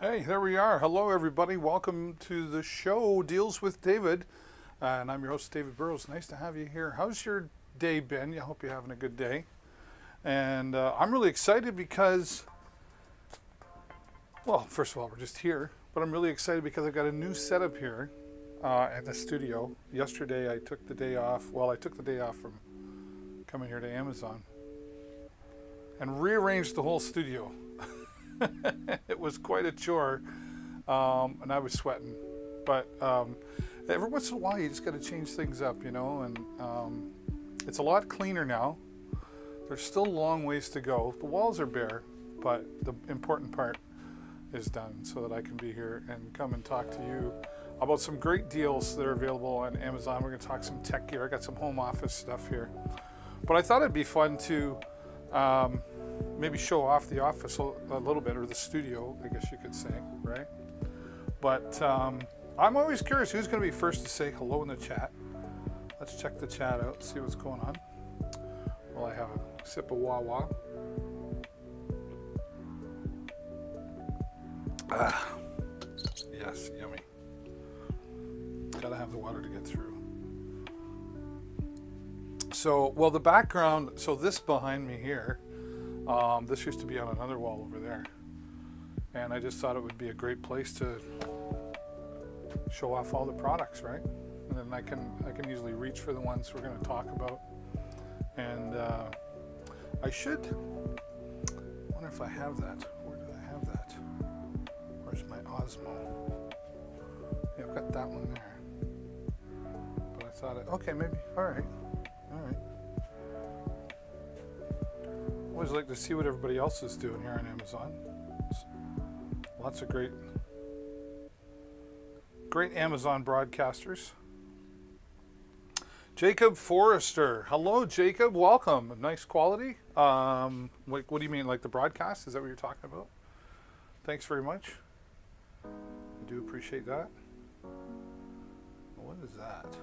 Hey, there we are. Hello, everybody. Welcome to the show, Deals with David. And I'm your host, David Burrows. Nice to have you here. How's your day been? I hope you're having a good day. And I'm really excited because, well, first of all, we're just here. But I'm really excited because I've got a new setup here at the studio. Yesterday, I took the day off. Well, I took the day off from coming here to Amazon and rearranged the whole studio. It was quite a chore, and I was sweating. But every once in a while, you just got to change things up, you know. And it's a lot cleaner now. There's still a long ways to go. The walls are bare, but the important part is done, so that I can be here and come and talk to you about some great deals that are available on Amazon. We're going to talk some tech gear. I got some home office stuff here, but I thought it'd be fun to maybe show off the office a little bit, or the studio, I guess you could say, right? But I'm always curious who's going to be first to say hello in the chat. Let's check the chat out, see what's going on. While I have a sip of Wawa. Ah, yes, yummy. Gotta have the water to get through. So, well, the background, so this behind me here, this used to be on another wall over there, and I just thought it would be a great place to show off all the products, right? And then I can easily reach for the ones we're going to talk about. And I wonder if I have that. Where did I have that? Where's my Osmo? Yeah, I've got that one there. But I thought, okay, maybe. All right. Always like to see what everybody else is doing here on Amazon. Lots of great Amazon broadcasters. Jacob Forrester. Hello, Jacob. Welcome. Nice quality. What do you mean, like the broadcast? Is that what you're talking about? Thanks very much. I do appreciate that. What is that?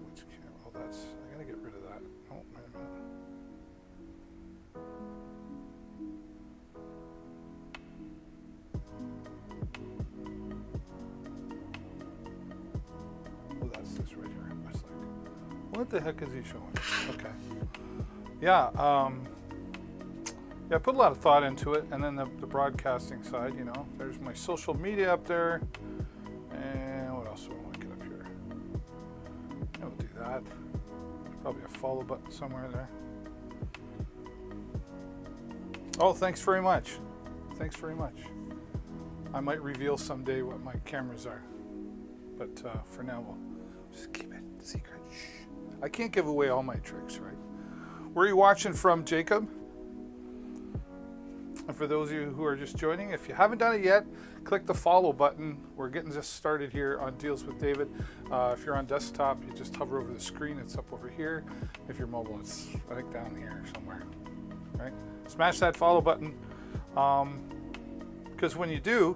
Which camera? Oh, that's. I gotta get rid of that. Oh, wait a minute. Oh, that's this right here. I was like, what the heck is he showing? Okay. Yeah. Yeah, I put a lot of thought into it, and then the broadcasting side. You know, there's my social media up there, and what else do I want to get up here? I'll do that. Probably a follow button somewhere there. Oh, thanks very much. Thanks very much. I might reveal someday what my cameras are, but for now we'll just keep it secret. Shh. I can't give away all my tricks, right? Where are you watching from, Jacob? And for those of you who are just joining, if you haven't done it yet, click the follow button. We're getting just started here on Deals with David. If you're on desktop, you just hover over the screen. It's up over here. If you're mobile, it's I think down here somewhere. Right? Smash that follow button, because when you do,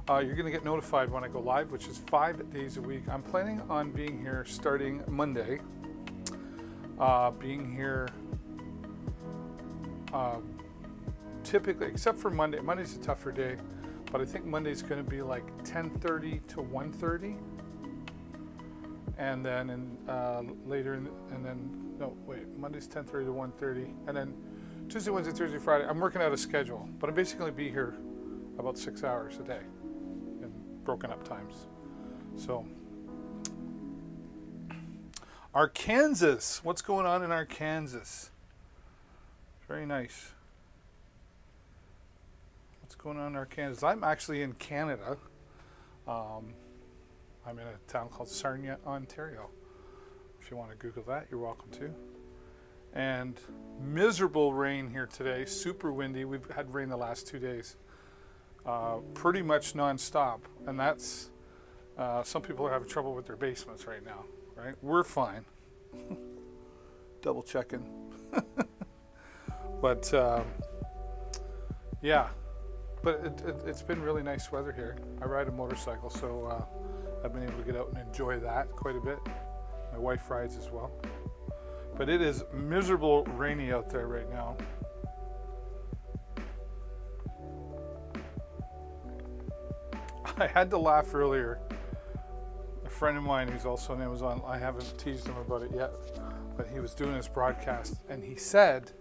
you're going to get notified when I go live, which is 5 days a week. I'm planning on being here starting Monday. Being here. Typically, except for Monday. Monday's a tougher day, but I think Monday's going to be like 10:30 to 1:30, and then Monday's 10:30 to 1:30, and then Tuesday, Wednesday, Thursday, Friday. I'm working out a schedule, but I'm basically be here about 6 hours a day in broken up times. So, Arkansas. What's going on in Arkansas? Very nice. Going on in Arkansas. I'm actually in Canada. I'm in a town called Sarnia, Ontario. If you want to Google that, you're welcome to. And miserable rain here today, super windy. We've had rain the last 2 days, pretty much nonstop. And that's, some people are having trouble with their basements right now, right? We're fine. Double checking. But yeah. But it's been really nice weather here. I ride a motorcycle, so I've been able to get out and enjoy that quite a bit. My wife rides as well. But it is miserable rainy out there right now. I had to laugh earlier. A friend of mine who's also on Amazon, I haven't teased him about it yet, but he was doing his broadcast and he said,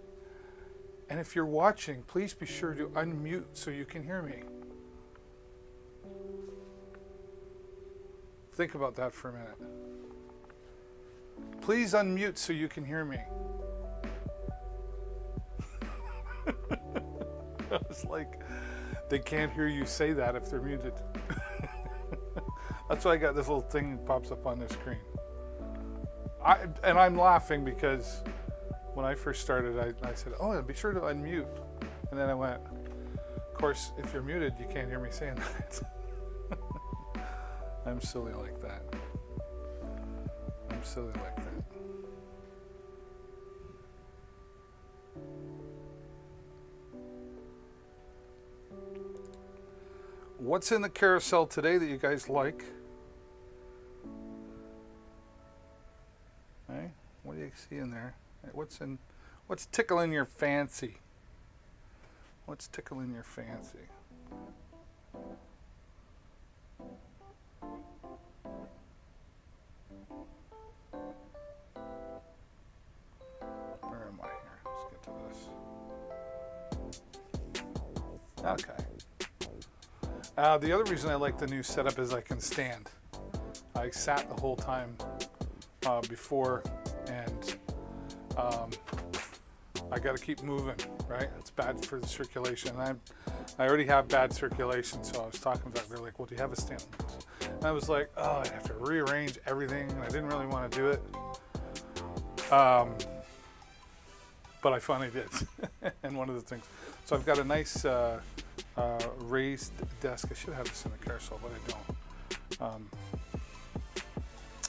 and if you're watching, please be sure to unmute so you can hear me. Think about that for a minute. Please unmute so you can hear me. I was like, they can't hear you say that if they're muted. That's why I got this little thing that pops up on the screen. I'm laughing because when I first started, I said, oh, be sure to unmute. And then I went, of course, if you're muted, you can't hear me saying that. I'm silly like that. I'm silly like that. What's in the carousel today that you guys like? Hey, what do you see in there? What's tickling your fancy? What's tickling your fancy? Where am I here? Let's get to this. Okay. The other reason I like the new setup is I can stand. I sat the whole time before, and I got to keep moving, right? It's bad for the circulation. I already have bad circulation, so I was talking about, they're like, well, do you have a stand? And I was like, oh, I have to rearrange everything, and I didn't really want to do it. But I finally did. And one of the things, so I've got a nice raised desk. I should have this in the carousel, but I don't.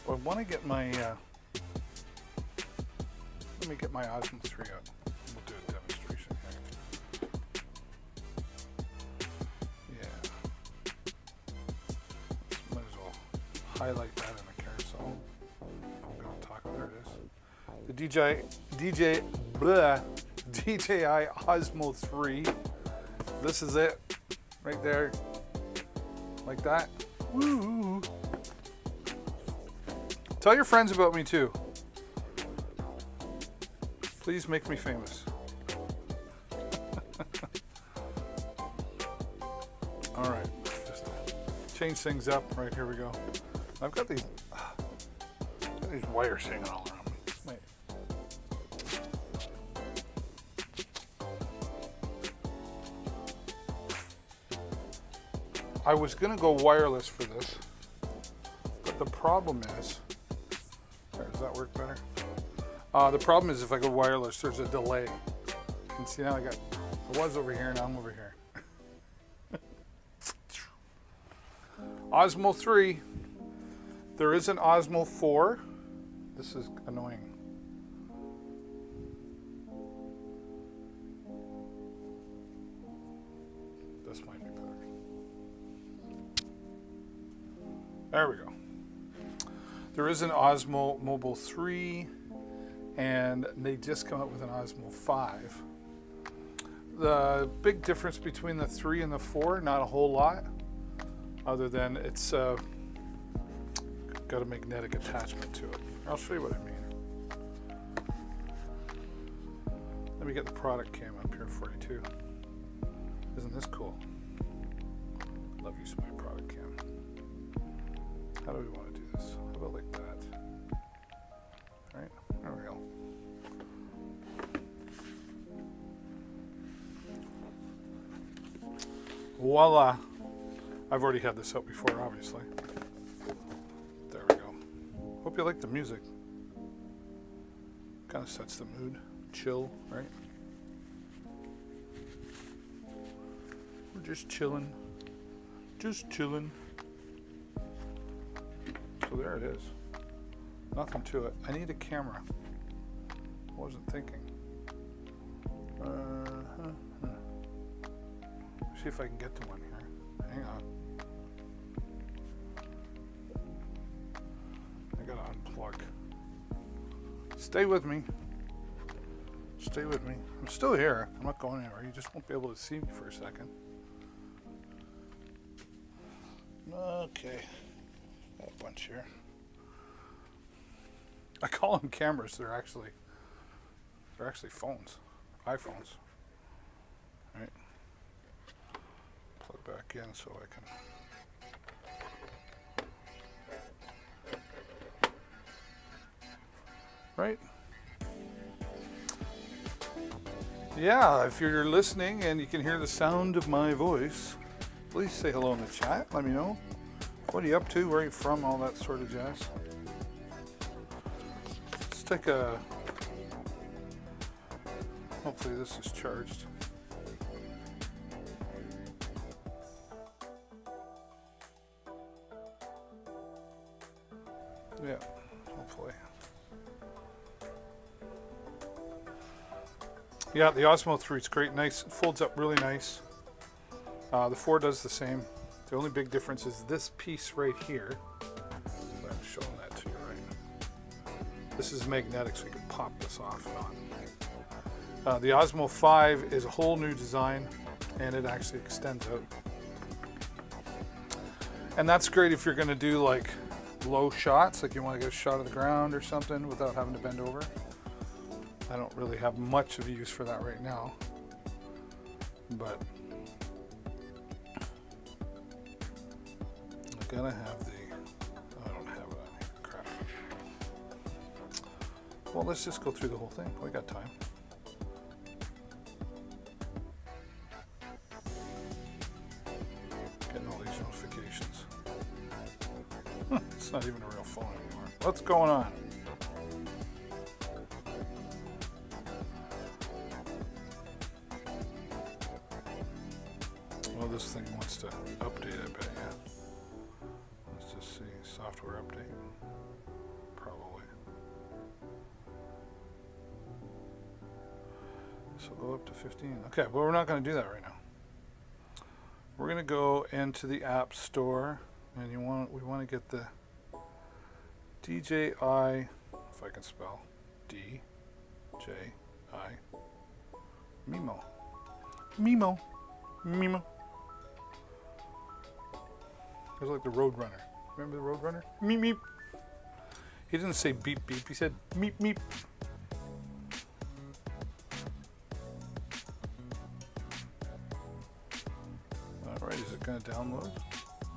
I want to get my, let me get my Osmo 3 out. We'll do a demonstration here. Yeah. Might as well highlight that in the carousel. I'm going to talk, there it is. The DJI Osmo 3. This is it, right there, like that. Woo! Tell your friends about me too. Please make me famous. All right, just change things up. Right, here we go. I've got these wires hanging all around me. Wait. I was gonna go wireless for this, but the problem is, does that work better? The problem is if I go wireless, there's a delay. And see now I was over here, now I'm over here. Osmo 3. There is an Osmo 4. This is annoying. This might be better. There we go. There is an Osmo Mobile 3, and they just come up with an Osmo 5. The big difference between the 3 and the 4, not a whole lot, other than it's got a magnetic attachment to it. I'll show you what I mean. Let me get the product cam up here for you too. Isn't this cool? Love using my product cam. How do we want to do this? How about like that? All right, there we go. Voila. I've already had this up before, obviously. There we go. Hope you like the music. Kind of sets the mood. Chill, right? We're just chilling. Just chilling. So there it is. Nothing to it. I need a camera. I wasn't thinking. See if I can get to one here. Hang on. I gotta unplug. Stay with me. Stay with me. I'm still here. I'm not going anywhere. You just won't be able to see me for a second. Okay, got a bunch here. I call them cameras. They're actually phones, iPhones. Right. Plug back in so I can. Right. Yeah, if you're listening and you can hear the sound of my voice, please say hello in the chat. Let me know. What are you up to? Where are you from? All that sort of jazz. Let's take a... Hopefully this is charged. Yeah, hopefully. Yeah, the Osmo 3 is great. Nice. It folds up really nice. The 4 does the same. The only big difference is this piece right here. So I'm showing that to you right. This is magnetic, so you can pop this off and on. The Osmo 5 is a whole new design, and it actually extends out. And that's great if you're going to do like low shots, like you want to get a shot of the ground or something without having to bend over. I don't really have much of a use for that right now, but I gotta have the, I don't have it on here, crap. Well, let's just go through the whole thing. We got time. Getting all these notifications. It's not even a real phone anymore. What's going on? Well, this thing wants to update, I bet, yeah. Let's just see, software update, probably. So go up to 15. Okay, well, we're not going to do that right now. We're going to go into the App Store, and we want to get the DJI, if I can spell, DJI Mimo. Mimo. Mimo. It was like the Roadrunner. Remember the Roadrunner? Meep meep. He didn't say beep beep. He said meep meep. All right, is it going to download?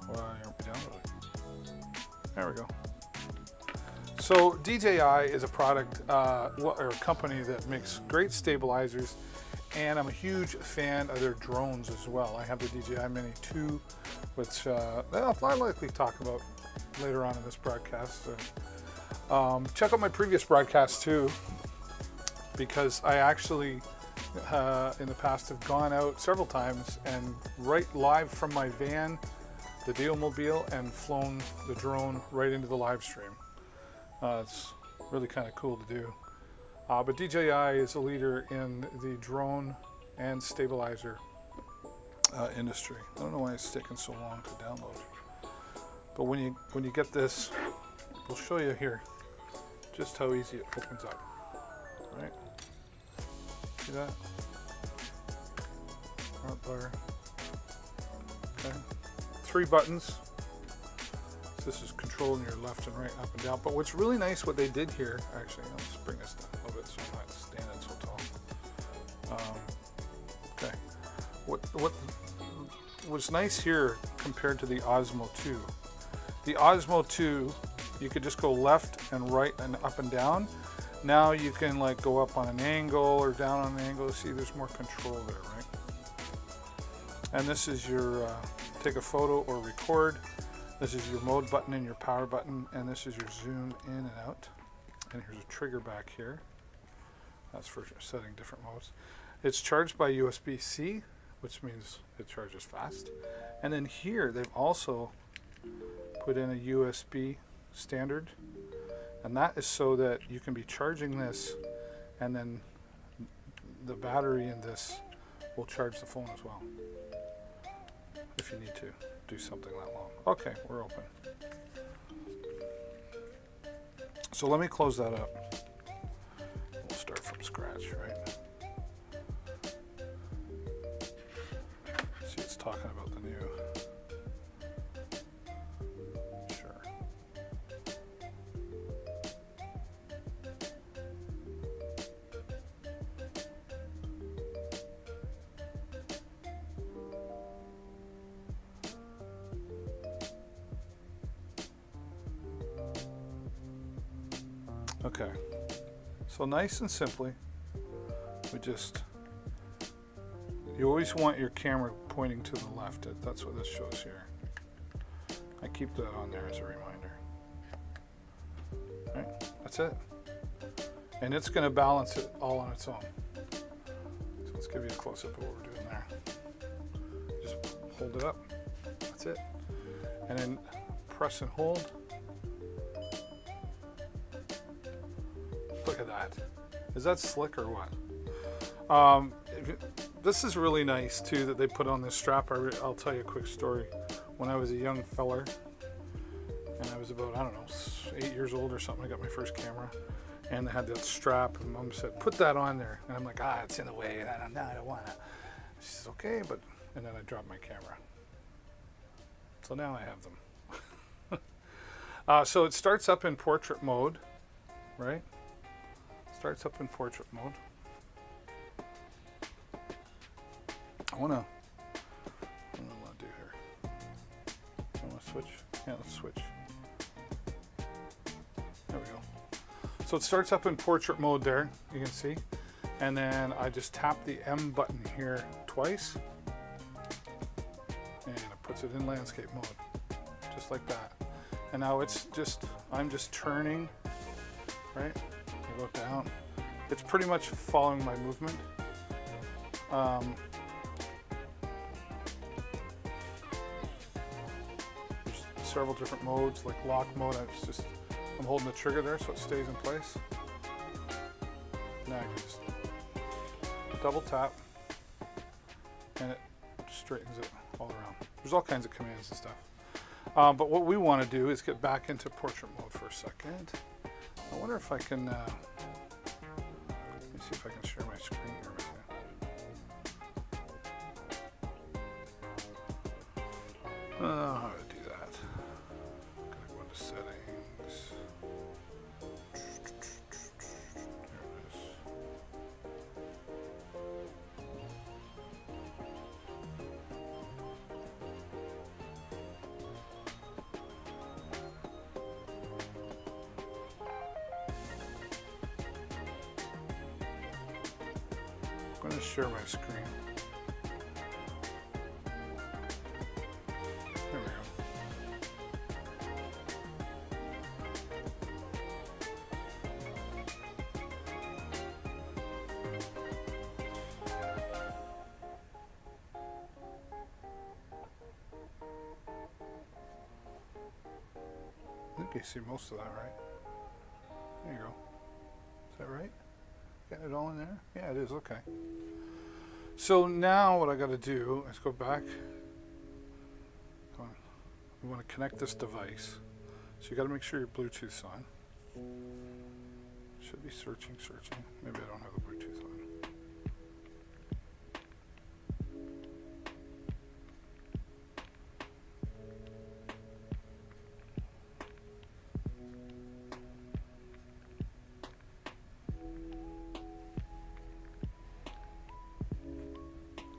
Why aren't we downloading? There we go. So DJI is a product or a company that makes great stabilizers, and I'm a huge fan of their drones as well. I have the DJI Mini 2, which I'll likely talk about later on in this broadcast. Check out my previous broadcast too, because I actually in the past have gone out several times and right live from my van, the Deomobile, and flown the drone right into the live stream. It's really kind of cool to do. But DJI is a leader in the drone and stabilizer industry. I don't know why it's taking so long to download. But when you get this, we'll show you here just how easy it opens up. Right? See that? Front bar. Okay. 3 buttons. This is controlling your left and right, up and down. But what's really nice, what they did here, actually, let's bring this down a little bit so I'm not standing so tall. Okay. What was nice here compared to the Osmo 2? The Osmo 2, you could just go left and right and up and down. Now you can like go up on an angle or down on an angle. See, there's more control there, right? And this is your take a photo or record. This is your mode button and your power button, and this is your zoom in and out. And here's a trigger back here. That's for setting different modes. It's charged by USB-C, which means it charges fast. And then here they've also put in a USB standard, and that is so that you can be charging this, and then the battery in this will charge the phone as well, if you need to do something that long. Okay, we're open. So let me close that up. We'll start from scratch, right? See, it's talking about the new Okay. So nice and simply, we just, you always want your camera pointing to the left. That's what this shows here. I keep that on there as a reminder. All right, that's it. And it's going to balance it all on its own. So let's give you a close-up of what we're doing there. Just hold it up. That's it. And then press and hold. Look at that. Is that slick or what? This is really nice too that they put on this strap. I'll tell you a quick story. When I was a young feller, and I was about, I don't know, 8 years old or something, I got my first camera, and they had that strap, and Mom said, put that on there. And I'm like, it's in the way, and I don't want to. She says, okay, but, and then I dropped my camera. So now I have them. So it starts up in portrait mode, right? Starts up in portrait mode. What do I want to do here? I want to switch? Yeah, let's switch. There we go. So it starts up in portrait mode there, you can see. And then I just tap the M button here twice. And it puts it in landscape mode, just like that. And now it's just, I'm just turning, right? I go down. It's pretty much following my movement. There's several different modes, like lock mode. I'm holding the trigger there so it stays in place. Now I can just double tap and it straightens it all around. There's all kinds of commands and stuff. But what we want to do is get back into portrait mode for a second. I wonder if I can, let me see if I can share my screen here with you. How to do that? Gotta go into settings. There it is. I'm going to share my screen. There we go. I think you see most of that, right? There you go. Is that right? Got it all in there? Yeah, it is. Okay. So now what I got to do is go back. Come on. We want to connect this device. So you got to make sure your Bluetooth's on. Should be searching. Maybe I don't have the Bluetooth on.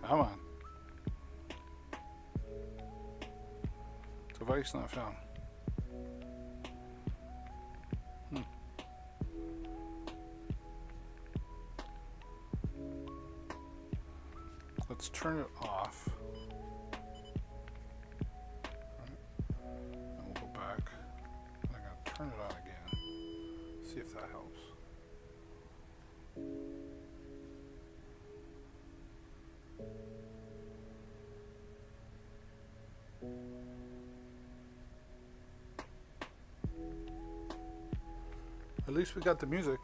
Come on. Device not found. Let's turn it off. And we'll go back. I'm going to turn it on again. See if that helps. At least we got the music.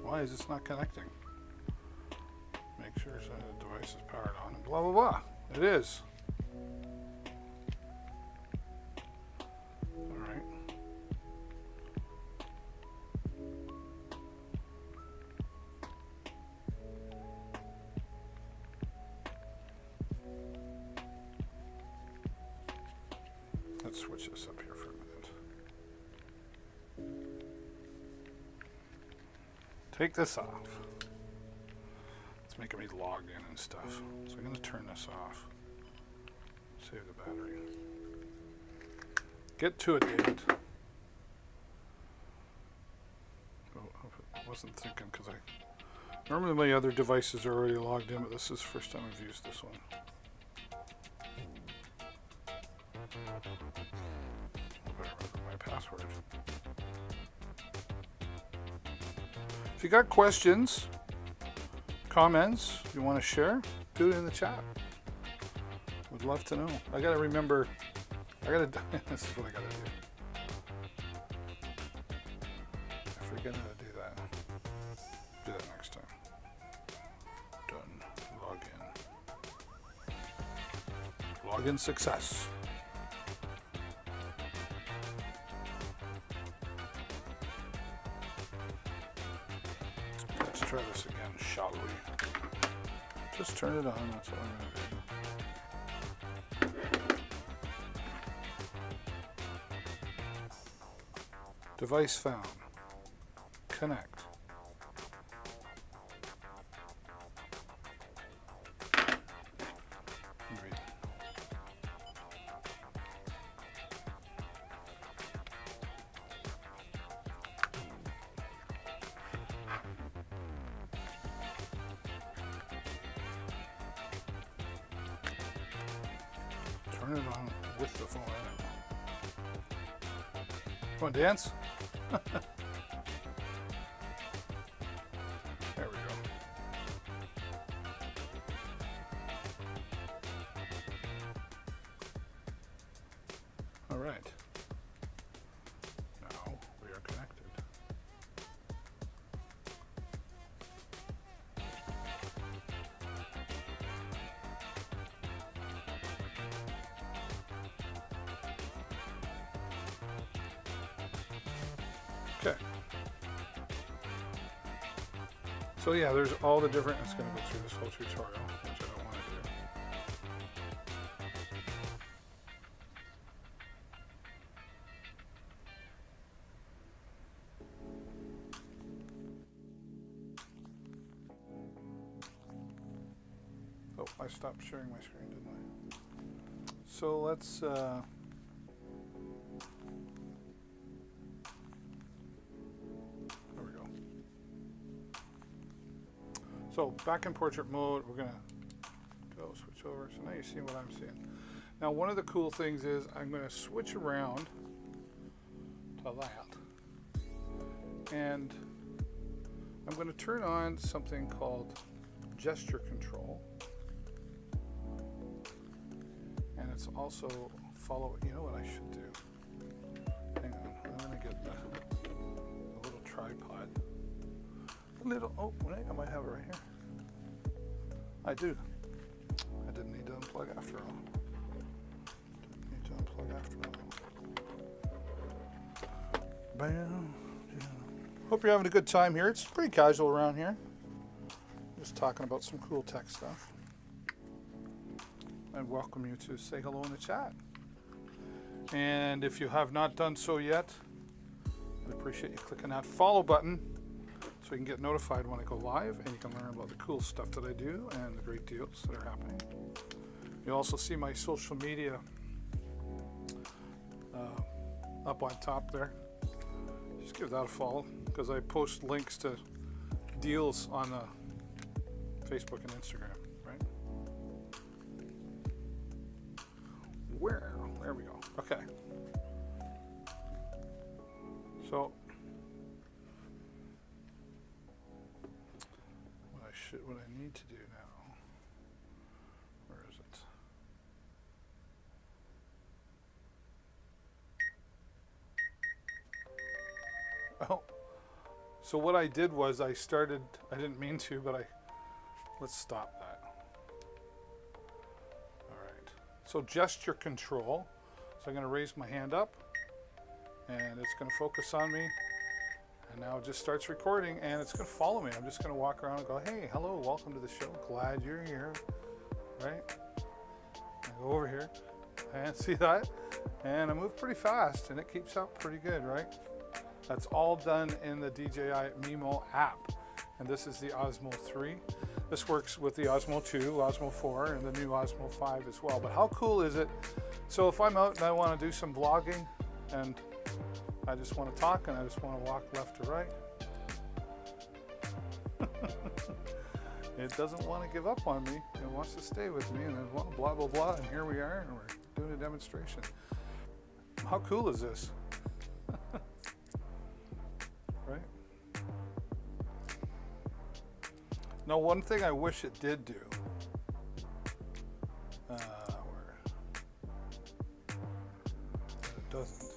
Why is this not connecting? Make sure the device is powered on. Blah, blah, blah. It is. All right. Let's switch this up here for a minute. Take this off. It's making me logged in and stuff. So I'm going to turn this off. Save the battery. Get to it, David. Go wasn't thinking because normally my other devices are already logged in, but this is the first time I've used this one. I better remember my password. If you got questions, comments you want to share, do it in the chat. Would love to know. I gotta remember. This is what I gotta do. I forget how to do that. Do that next time. Done. Log in. Login success. Let's try this again, shall we? Just turn it on, that's all I'm gonna do. Device found. Connect. Read. Turn it on with the phone in it. Want to dance? There we go. All right. Now we are connected. Okay. So yeah, there's all the different, it's going to go through this whole tutorial, which I don't want to do. Oh, I stopped sharing my screen, didn't I? So let's, so back in portrait mode, we're gonna go switch over. So now you see what I'm seeing. Now one of the cool things is I'm gonna switch around to that. And I'm gonna turn on something called gesture control. And it's also follow, you know what I should do? Hang on, I'm gonna get the little tripod. Oh, wait, I might have it right here. I do. I didn't need to unplug after all. Bam. Yeah. Hope you're having a good time here. It's pretty casual around here. Just talking about some cool tech stuff. I welcome you to say hello in the chat. And if you have not done so yet, I'd appreciate you clicking that follow button, so you can get notified when I go live, and you can learn about the cool stuff that I do and the great deals that are happening. You'll also see my social media up on top there. Just give that a follow, because I post links to deals on Facebook and Instagram, right? There we go. Okay. So what I need to do now, where is it? Oh, so what I did was I didn't mean to, but let's stop that. All right, so gesture control. So I'm going to raise my hand up, and it's going to focus on me. And now it just starts recording, and it's going to follow me. I'm just going to walk around and go, hey, hello, welcome to the show. Glad you're here, right? I go over here, and see that? And I move pretty fast, and it keeps up pretty good, right? That's all done in the DJI Mimo app. And this is the Osmo 3. This works with the Osmo 2, Osmo 4, and the new Osmo 5 as well. But how cool is it? So if I'm out and I want to do some vlogging, and I just want to talk and I just want to walk left to right, It doesn't want to give up on me. It wants to stay with me, and then blah, blah, blah, and here we are, and we're doing a demonstration. How cool is this? Right? Now, one thing I wish it did do, it doesn't,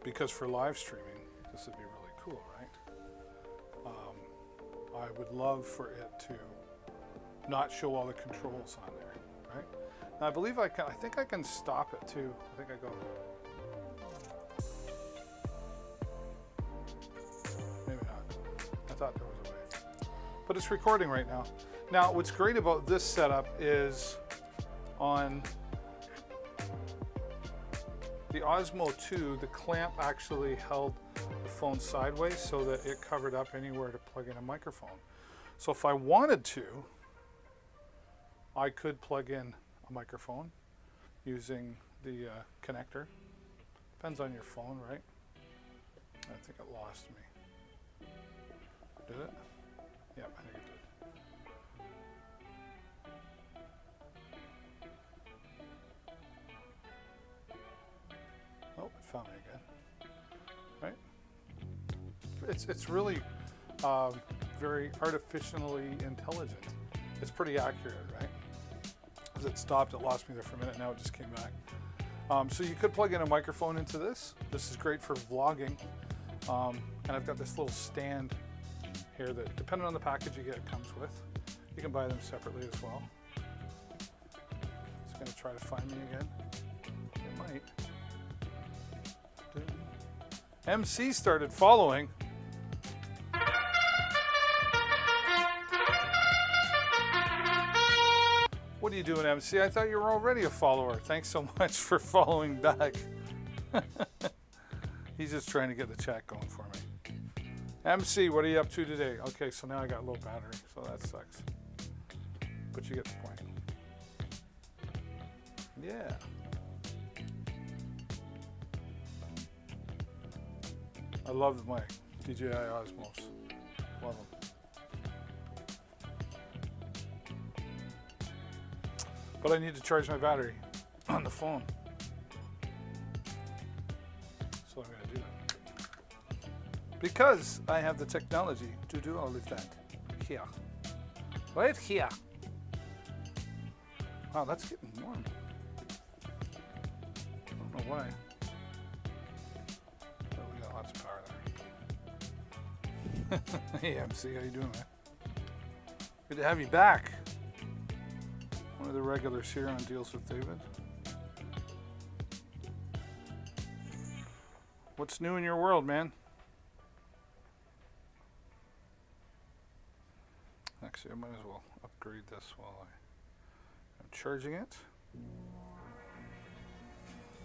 because for live streaming, this would be really cool, right? I would love for it to not show all the controls on there, right? Now I believe I can. I think I can stop it too. I think I go. Maybe not. I thought there was a way, but it's recording right now. Now, what's great about this setup is on the Osmo 2, the clamp actually held the phone sideways so that it covered up anywhere to plug in a microphone. So if I wanted to, I could plug in a microphone using the connector. Depends on your phone, right? I think it lost me. Did it? Yeah, I think it did. Oh, it found me again. Right? It's really very artificially intelligent. It's pretty accurate, right? As it stopped, it lost me there for a minute. Now it just came back. So you could plug in a microphone into this. This is great for vlogging. And I've got this little stand here that, depending on the package you get, it comes with. You can buy them separately as well. It's going to try to find me again. It might. MC started following. What are you doing, MC? I thought you were already a follower. Thanks so much for following back. He's just trying to get the chat going for me. MC, what are you up to today? Okay, so now I got low battery, so that sucks. But you get the point. Yeah. I love my DJI Osmos. Love them. But I need to charge my battery on the phone. So I'm going to do that. Because I have the technology to do all of that. Here. Right here. Wow, that's getting warm. I don't know why. But we got lots of power there. Hey MC, how you doing, man? Good to have you back. One of the regulars here on Deals with David. What's new in your world, man? Actually, I might as well upgrade this while I'm charging it.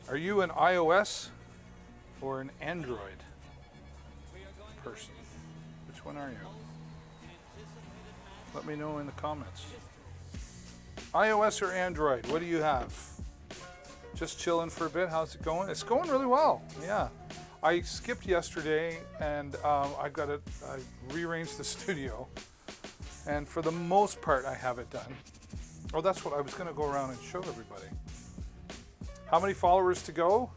Are you an iOS or an Android person? Which one are you? Let me know in the comments. iOS or Android, what do you have? Just chilling for a bit. How's it going? It's going really well. Yeah. I skipped yesterday and I rearranged the studio. And for the most part, I have it done. Oh, that's what I was going to go around and show everybody. How many followers to go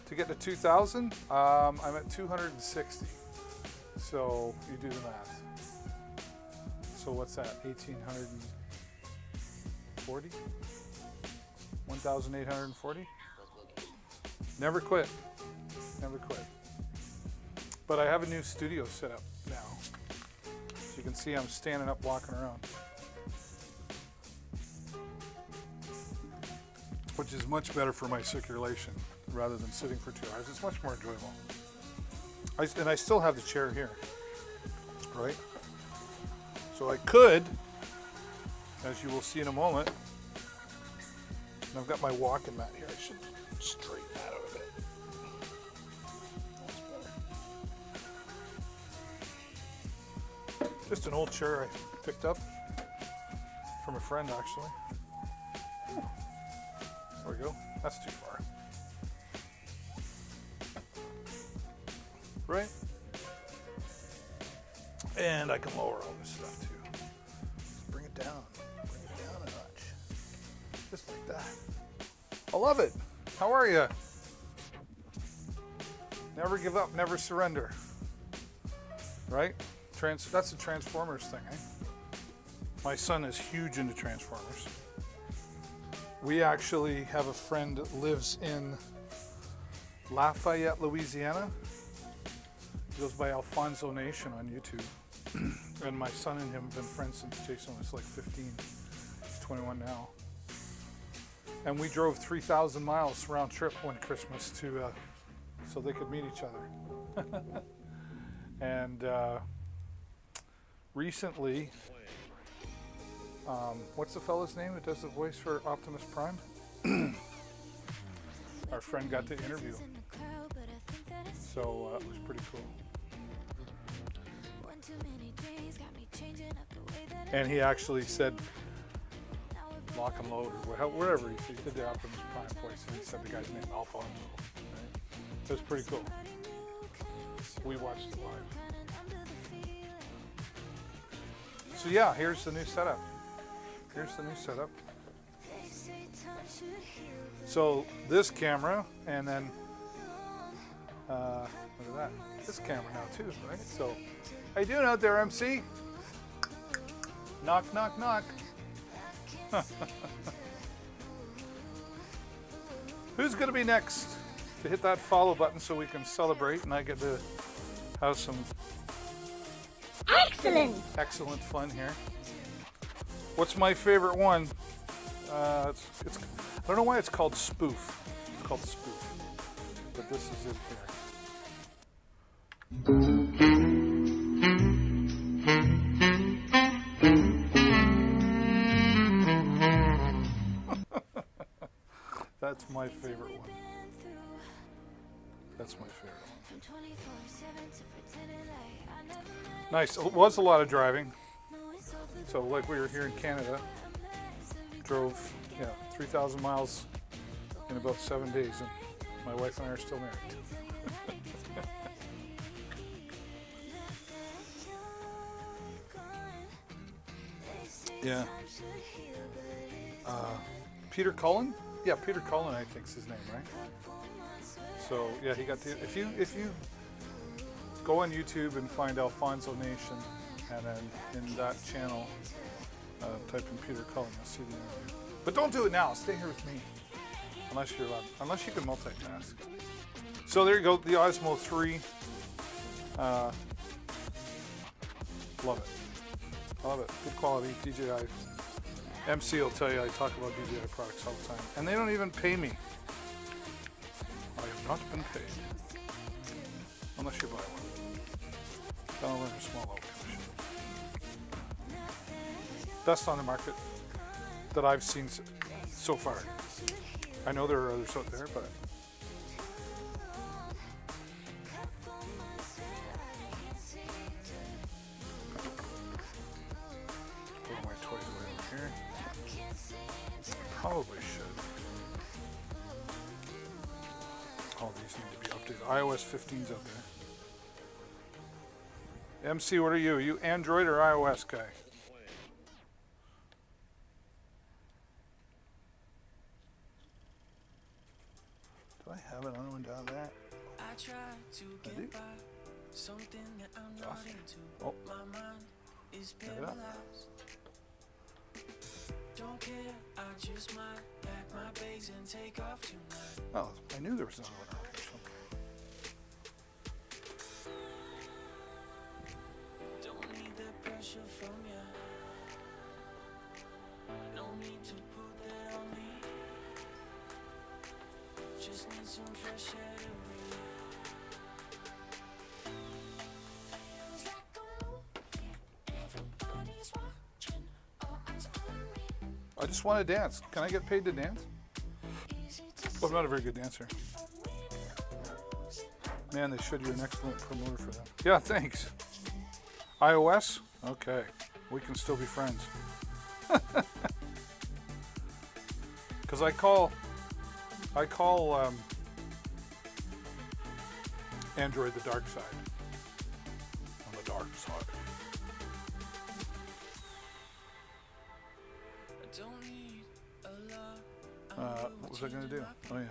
to get to 2,000? I'm at 260. So you do the math. So what's that? 1,840? 1,840? Never quit. Never quit. But I have a new studio set up now. As you can see, I'm standing up, walking around. Which is much better for my circulation rather than sitting for 2 hours. It's much more enjoyable. And I still have the chair here, right? So I could, as you will see in a moment, and I've got my walking mat here. I should straighten that out a bit. That's better. Just an old chair I picked up from a friend, actually. There we go. That's too far. Right? And I can lower all this stuff too. Just bring it down. Bring it down a notch. Just like that. I love it. How are you? Never give up, never surrender. Right? That's a Transformers thing, eh? My son is huge into Transformers. We actually have a friend that lives in Lafayette, Louisiana. He goes by Alfonso Nation on YouTube. And my son and him have been friends since Jason was like 15. He's 21 now. And we drove 3,000 miles round trip one Christmas to so they could meet each other. And recently, what's the fella's name that does the voice for Optimus Prime? Our friend got to interview him. So it was pretty cool. And he actually said lock and load or wherever he did the Optimus Prime voice, and he said the guy's name Alfonso. Right? It was pretty cool. We watched it live. So yeah, here's the new setup. So this camera, and then look at that. This camera now too, right? So how you doing out there, MC? Knock, knock, knock. Who's going to be next to hit that follow button so we can celebrate and I get to have some excellent fun here? What's my favorite one? I don't know why it's called Spoof. It's called Spoof. But this is it here. That's my favorite one. That's my favorite one. Nice. It was a lot of driving. So like we were here in Canada, drove 3,000 miles in about 7 days, and my wife and I are still married. Yeah. Peter Cullen? Yeah, Peter Cullen, I think is his name, right? So yeah, he got the. If you go on YouTube and find Alfonso Nation, and then in that channel, type in Peter Cullen, you'll see the interview. But don't do it now. Stay here with me, unless you're allowed. Unless you can multitask. So there you go. The Osmo 3. Love it. Love it. Good quality DJI. MC will tell you I talk about DJI products all the time. And they don't even pay me. I have not been paid. Unless you buy one. Then I'll earn a small little commission. Best on the market that I've seen so far. I know there are others out there, but probably should. All these need to be updated. iOS 15's out there. MC, what are you? Are you Android or iOS guy? Do I have another one down there? I do? Awesome. Oh. Look it up. Don't care, I just might pack my bags and take off tonight. Oh, I knew there was another one out here somewhere. Don't need the pressure from you. No need to put that on me. Just need some fresh air to breathe. I just want to dance. Can I get paid to dance? Well, I'm not a very good dancer. Man, they should. You're an excellent promoter for them. Yeah, thanks. iOS? Okay. We can still be friends. Because I call Android the dark side. On the dark side. was I going to do? Oh, yeah.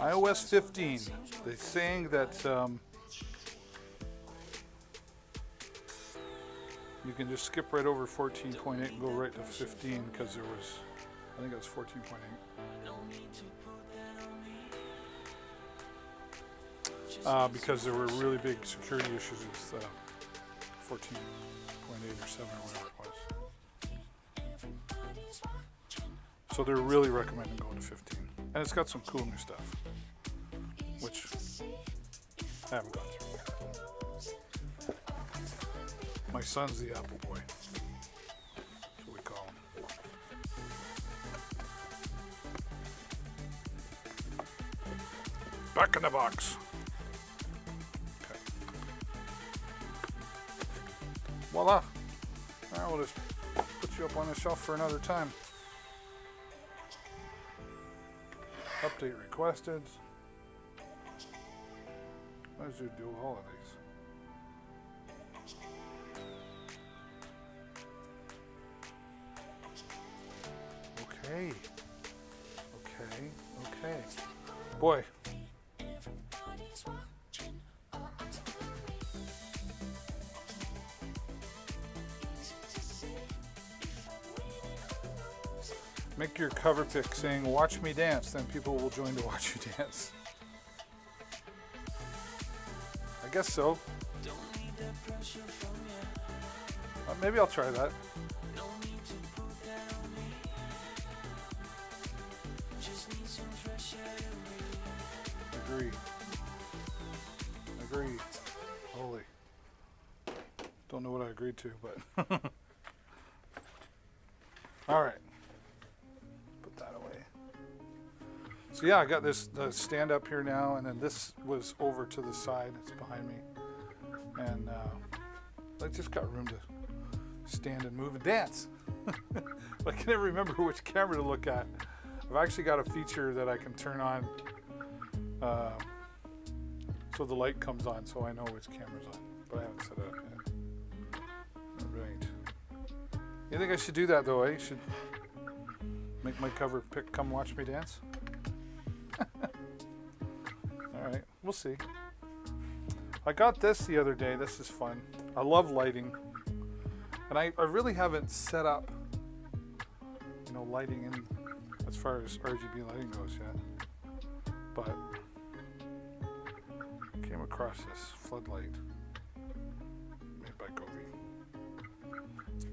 iOS 15. They're saying that you can just skip right over 14.8 and go right to 15 because there was, I think it was 14.8. Because there were really big security issues with 14.8 or 7 or whatever it was. So they're really recommending going to 15. And it's got some cool new stuff, which I haven't gone through yet. My son's the Apple boy. That's what we call him. Back in the box. Okay. Voila. Now we'll just put you up on the shelf for another time. Update requested. Let's do all of these. Okay. Boy. Make your cover pic saying, "Watch me dance," then people will join to watch you dance. I guess so. Maybe I'll try that. Agree. Holy. Don't know what I agreed to, but. All right. Put that away. So yeah, I got this stand up here now, and then this was over to the side. It's behind me. And I just got room to stand and move and dance. I can never remember which camera to look at. I've actually got a feature that I can turn on so the light comes on so I know which camera's on, but I haven't set it up yet. Alright. You think I should do that though, eh? Should make my cover pic "Come Watch Me Dance"? Alright, we'll see. I got this the other day. This is fun. I love lighting. And I really haven't set up, lighting in as far as RGB lighting goes yet. But I came across this floodlight made by Govee.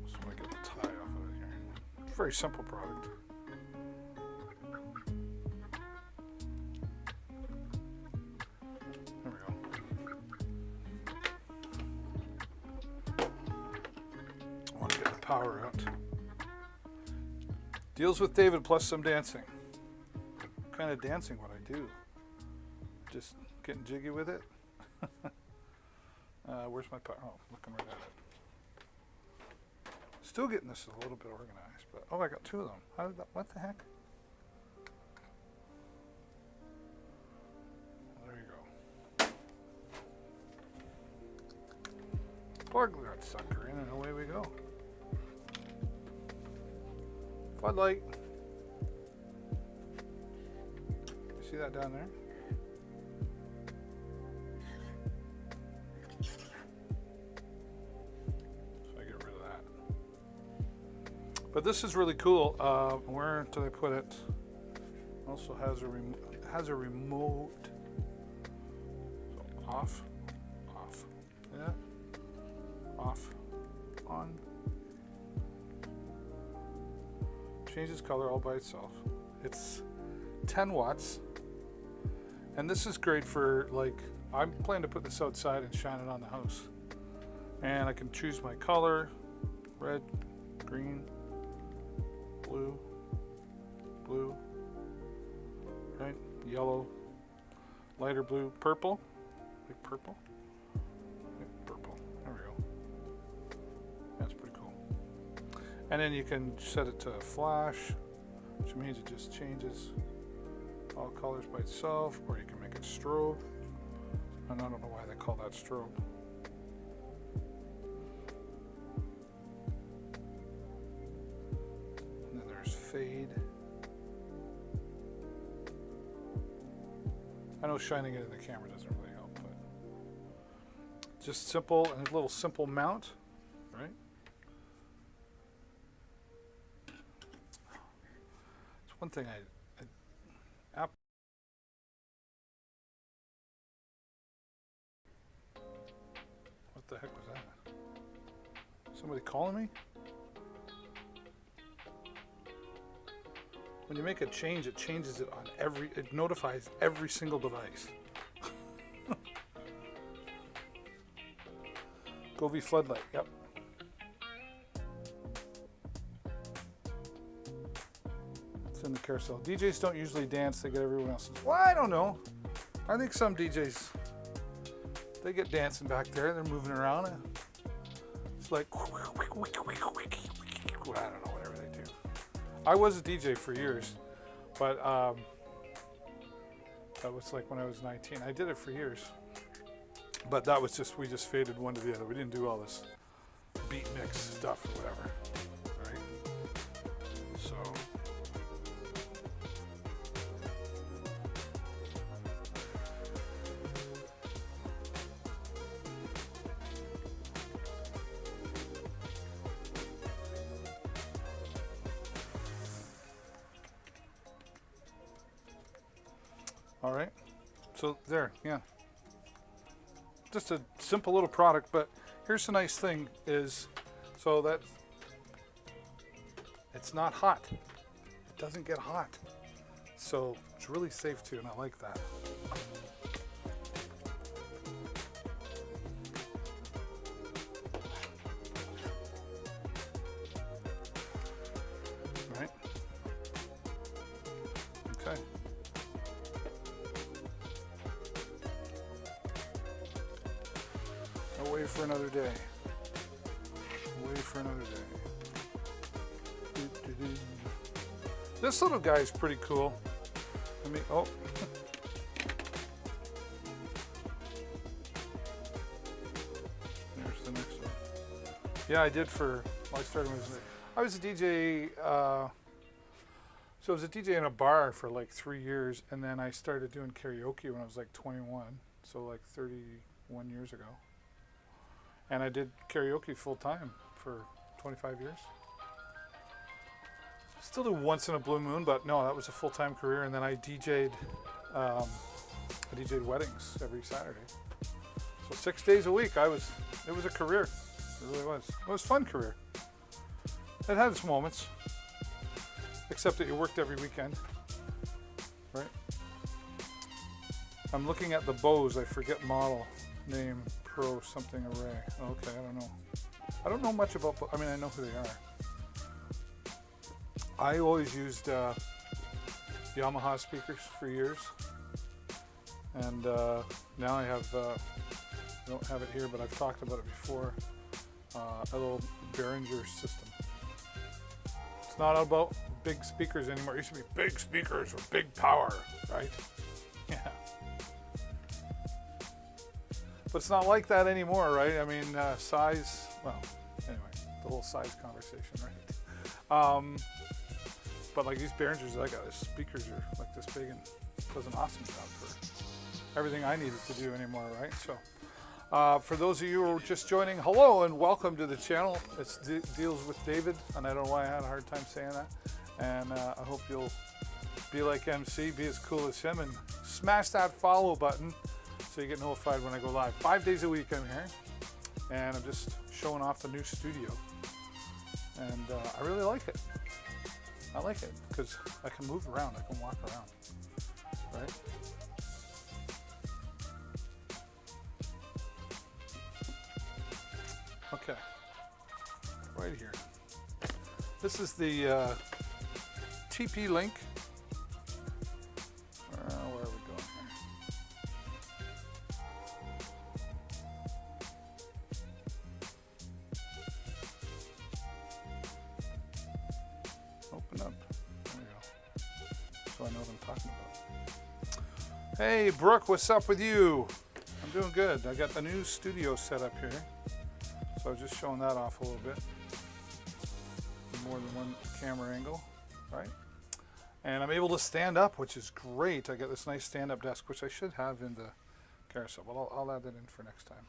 So I get the tie off of it here. It's a very simple product. There we go. I want to get the power out. Deals with David plus some dancing. What kind of dancing would I do? Just getting jiggy with it? Where's my power? Oh, looking right at it. Still getting this a little bit organized, but oh, I got two of them. How did that? What the heck? Well, there you go. Plug that sucker in, and away we go. Floodlight. You see that down there? So I get rid of that. But this is really cool. Where did I put it? Also has a remote. So off, yeah, off, on. Changes color all by itself. It's 10 watts, and this is great for, like, I'm planning to put this outside and shine it on the house, and I can choose my color: red, green, blue, right, yellow, lighter blue, purple, like purple. There we go. That's pretty cool. And then you can set it to flash, which means it just changes all colors by itself, or you can make it strobe. And I don't know why they call that strobe. fade. I know shining it in the camera doesn't really help, but just simple and a little simple mount, right? It's one thing Apple. What the heck was that? Somebody calling me? When you make a change, it changes it on it notifies every single device. Govee floodlight, yep. It's in the carousel. DJs don't usually dance, they get everyone else's. Well, I don't know. I think some DJs, they get dancing back there, they're moving around. And it's like, I don't know, whatever they do. I was a DJ for years, but that was like when I was 19. I did it for years, but that was just, we just faded one to the other. We didn't do all this beat mix stuff or whatever, right? So. All right, so there, yeah. Just a simple little product, but here's the nice thing is, so that it's not hot. It doesn't get hot. So it's really safe too, and I like that. Right? Okay. Away for another day. Away for another day. This little guy is pretty cool. Let me, oh. There's the next one. Yeah, I did for, well, I was a DJ, so I was a DJ in a bar for like 3 years, and then I started doing karaoke when I was like 21, so like 31 years ago. And I did karaoke full time for 25 years. Still do once in a blue moon, but no, that was a full-time career. And then I DJ'd weddings every Saturday. So 6 days a week, it was a career. It really was. It was a fun career. It had its moments, except that you worked every weekend, right? I'm looking at the Bose, I forget model name, Pro something array. Okay, I don't know. I don't know much about, I mean, I know who they are. I always used Yamaha speakers for years, and now I have, I don't have it here, but I've talked about it before, a little Behringer system. It's not about big speakers anymore. It used to be big speakers or big power, right? Yeah. But it's not like that anymore, right? I mean, size, well, anyway, the whole size conversation, right? But like these Behringers I got, the speakers are like this big and does an awesome job for everything I needed to do anymore, right? So for those of you who are just joining, hello and welcome to the channel. It's Deals with David, and I don't know why I had a hard time saying that. And I hope you'll be like MC, be as cool as him, and smash that follow button so you get notified when I go live. 5 days a week I'm here, and I'm just showing off the new studio. And I really like it. I like it because I can move around, I can walk around, right? Okay, right here. This is the TP-Link. Where are we going here? Open up. There we go. So I know what I'm talking about. Hey, Brooke, what's up with you? I'm doing good. I got the new studio set up here. So I was just showing that off a little bit. More than one camera angle. right? And I'm able to stand up, which is great. I got this nice stand-up desk, which I should have in the carousel. Well, I'll add that in for next time.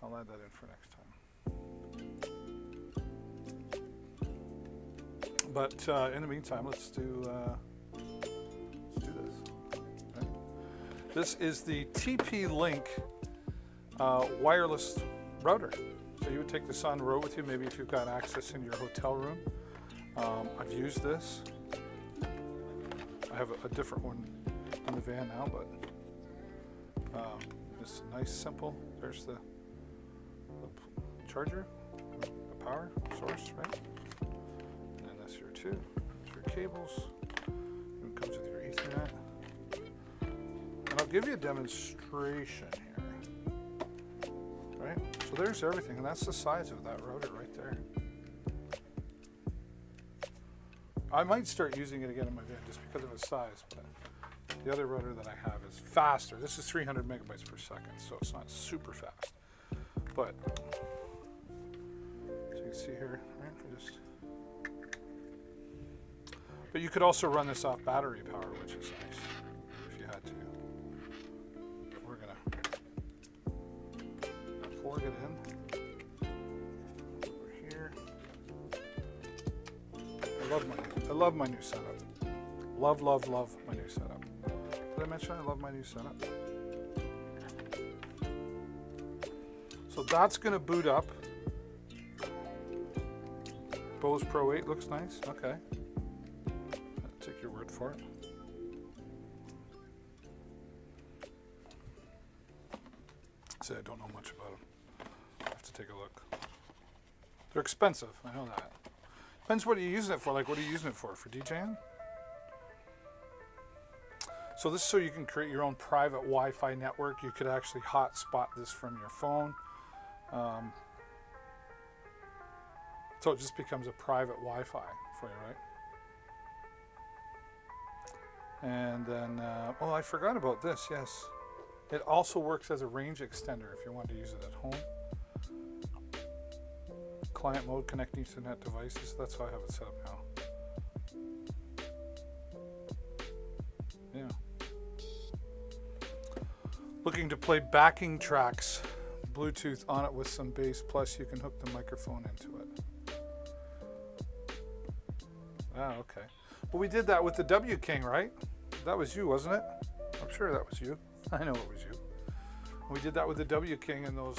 I'll add that in for next time. But in the meantime, let's do this. Right? This is the TP-Link wireless router. So you would take this on the road with you, maybe if you've got access in your hotel room. I've used this. I have a different one in the van now, but it's nice, simple. There's the charger, the power source, right? And then that's your two. That's your cables. It comes with your Ethernet. And I'll give you a demonstration here. Right? So there's everything, and that's the size of that router right there. I might start using it again in my van just because of its size, but the other router that I have is faster. This is 300 megabytes per second, so it's not super fast. But, so you can see here, right? But you could also run this off battery power, which is nice, if you had to. But we're gonna plug it in over here. I love my new setup. Love my new setup. Did I mention I love my new setup? So that's going to boot up. Bose Pro 8 looks nice. Okay. I'll take your word for it. See, I don't know much about them. I have to take a look. They're expensive. I know that. Depends what you're using it for. Like, what are you using it for? For DJing? So this is so you can create your own private Wi-Fi network. You could actually hotspot this from your phone. So it just becomes a private Wi-Fi for you, right? And then, oh, I forgot about this, yes. It also works as a range extender if you want to use it at home. Client mode, connecting to Ethernet devices. That's how I have it set up now. Yeah. Looking to play backing tracks. Bluetooth on it with some bass, plus you can hook the microphone into it. Ah, okay. Well, we did that with the W King, right? That was you, wasn't it? I'm sure that was you. I know it was you. We did that with the W King and those,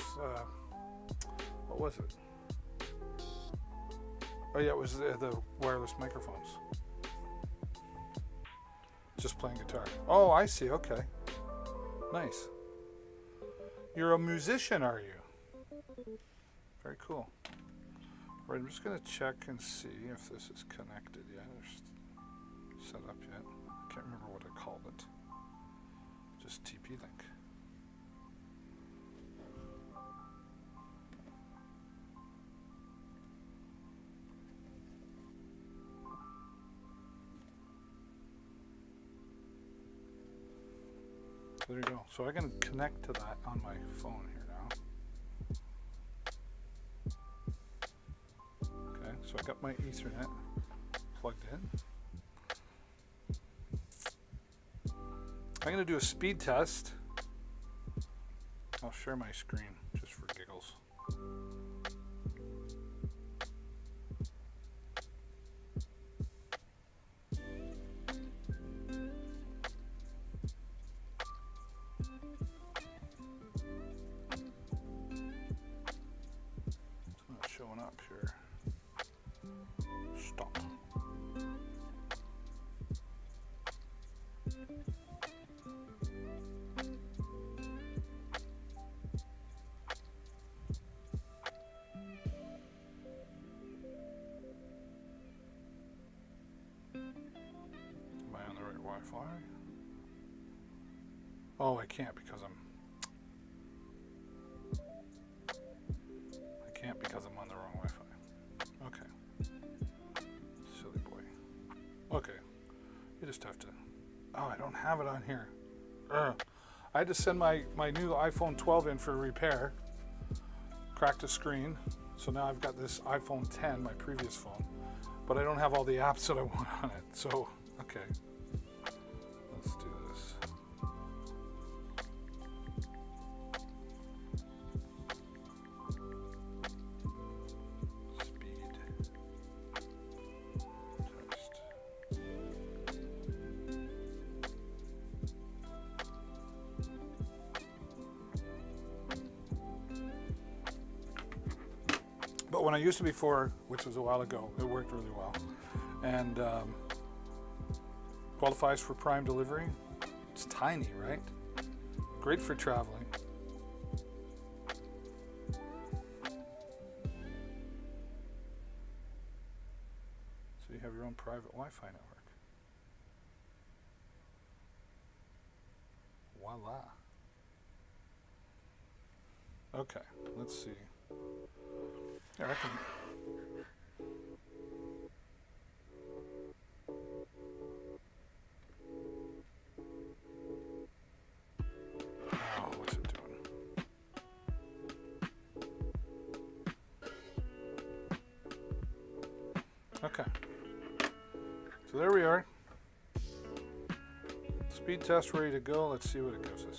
what was it? Oh yeah, it was the wireless microphones. Just playing guitar. Oh, I see, okay. Nice. You're a musician, are you? Very cool. All right, I'm just gonna check and see if this is connected yet, or set up yet. I can't remember what I called it. Just TP-Link. There you go. So I can connect to that on my phone here now. Okay, so I got my Ethernet plugged in. I'm going to do a speed test. I'll share my screen just for giggles. Up here. Stop. Am I on the right Wi-Fi? Oh, I can't because I'm on the wrong Wi-Fi. Okay. Silly boy. Okay. You just have to... Oh, I don't have it on here. I had to send my new iPhone 12 in for repair. Cracked a screen. So now I've got this iPhone 10, my previous phone. but I don't have all the apps that I want on it. So, okay. Let's do this. Speed. Text. But when I used to before, which was a while ago, it worked really well. And qualifies for Prime delivery. It's tiny, right? Great for traveling. So you have your own private Wi-Fi network. Voila. Okay, let's see. Here, I can... Oh, what's it doing? Okay. So there we are. Speed test ready to go. Let's see what it gives us.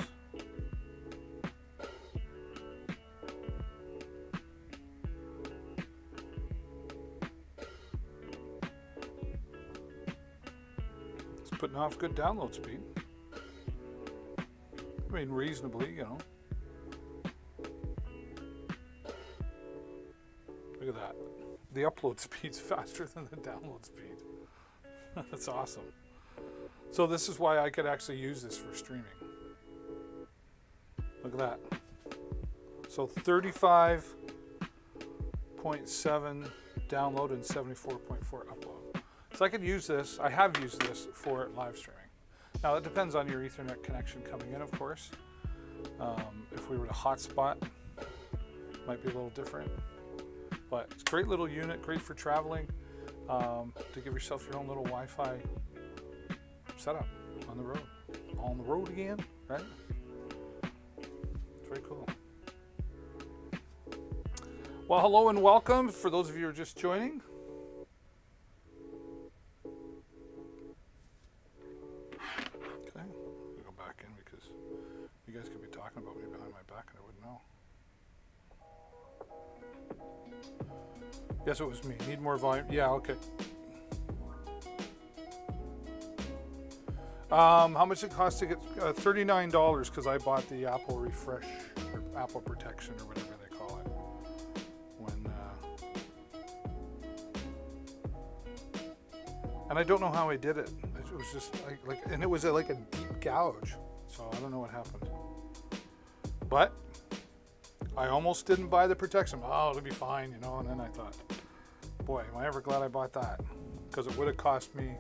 It's putting off good download speed. I mean, reasonably, you know. Look at that. The upload speed's faster than the download speed. That's awesome. So this is why I could actually use this for streaming. Look at that. So 35.7 download and 74.4 upload. So I could use this, I have used this for live streaming. Now it depends on your Ethernet connection coming in, of course. If we were to hotspot, it might be a little different. But it's a great little unit, great for traveling, to give yourself your own little Wi-Fi setup on the road. On the road again, right? It's very cool. Well, hello and welcome for those of you who are just joining. Okay, I'll go back in because you guys could be talking about me behind my back and I wouldn't know. Yes, it was me. Need more volume. Yeah, okay. How much it cost to get $39 because I bought the Apple Refresh or Apple Protection or whatever they call it. And I don't know how I did it. It was just like and it was like a deep gouge. So I don't know what happened. But I almost didn't buy the protection. Oh, it'll be fine, you know. And then I thought, boy, am I ever glad I bought that, because it would have cost me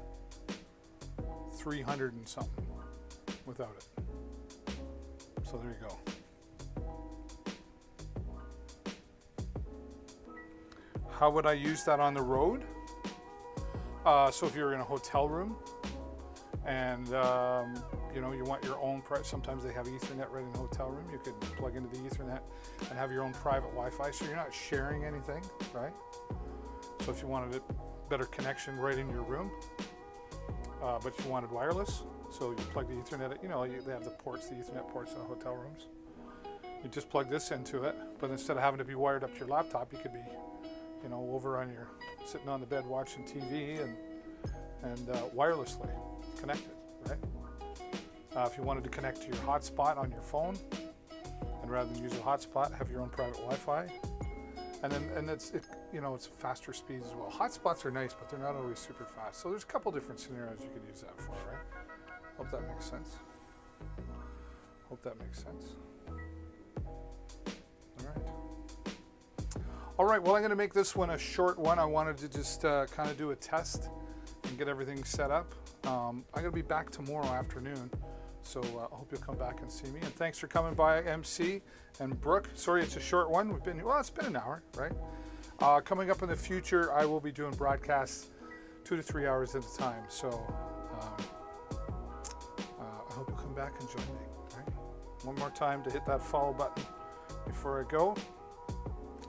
$300 and something without it. So there you go. How would I use that on the road? So if you're in a hotel room and you know, you want your own sometimes they have Ethernet right in the hotel room. You could plug into the Ethernet and have your own private Wi-Fi, so you're not sharing anything, right? So if you wanted a better connection right in your room, but you wanted wireless, so you plug the Ethernet, you know, they have the ports, the Ethernet ports in the hotel rooms. You just plug this into it, but instead of having to be wired up to your laptop, you could be, you know, over on your, sitting on the bed watching TV and wirelessly connected, right? If you wanted to connect to your hotspot on your phone, and rather than use a hotspot, have your own private Wi-Fi, and it's you know, it's faster speeds as well. Hotspots are nice, but they're not always super fast. So there's a couple different scenarios you could use that for, right? Hope that makes sense. Hope that makes sense. All right. All right. Well, I'm going to make this one a short one. I wanted to just kind of do a test and get everything set up. I'm going to be back tomorrow afternoon. So I hope you'll come back and see me. And thanks for coming by, MC and Brooke. Sorry it's a short one. We've been, well, it's been an hour, right? Coming up in the future, I will be doing broadcasts 2 to 3 hours at a time. So I hope you'll come back and join me. Right? One more time to hit that follow button before I go.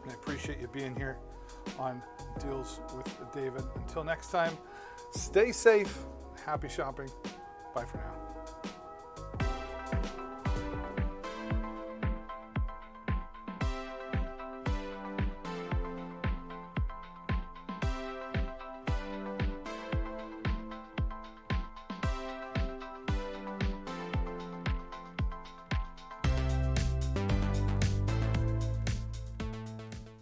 And I appreciate you being here on deals with David. Until next time, stay safe, happy shopping. Bye for now.